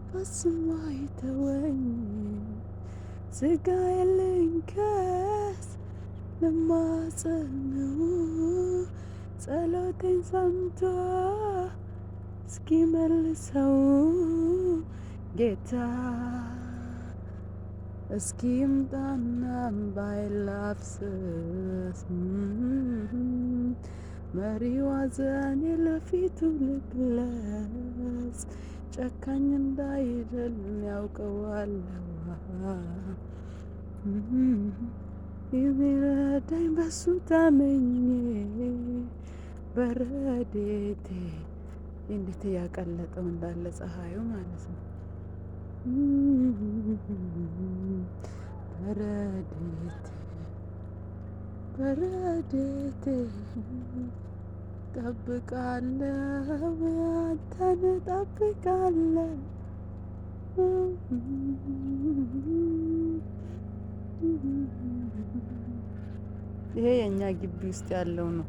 ፈጽሞ አይተወኝ ስጋ የልንከስ ልማጸነው ጸሎቴን ሰምቶ እስኪመልሰው ጌታ እስኪምጣና እምባዬን ላፍስስ መሪው ሐዘኔ ለፊቱ ልግለጽ ጨካኝ እንዳይደል ያውቀዋለሁ የሚረዳኝ በሱ ታምኜ በረዴቴ እንዴት ያቀለጠው እንዳለ ፀሐዩ ማለት ነው። በረዴቴ ጠብቃለሁ አንተን ጠብቃለሁ። ይሄ የኛ ግቢ ውስጥ ያለው ነው።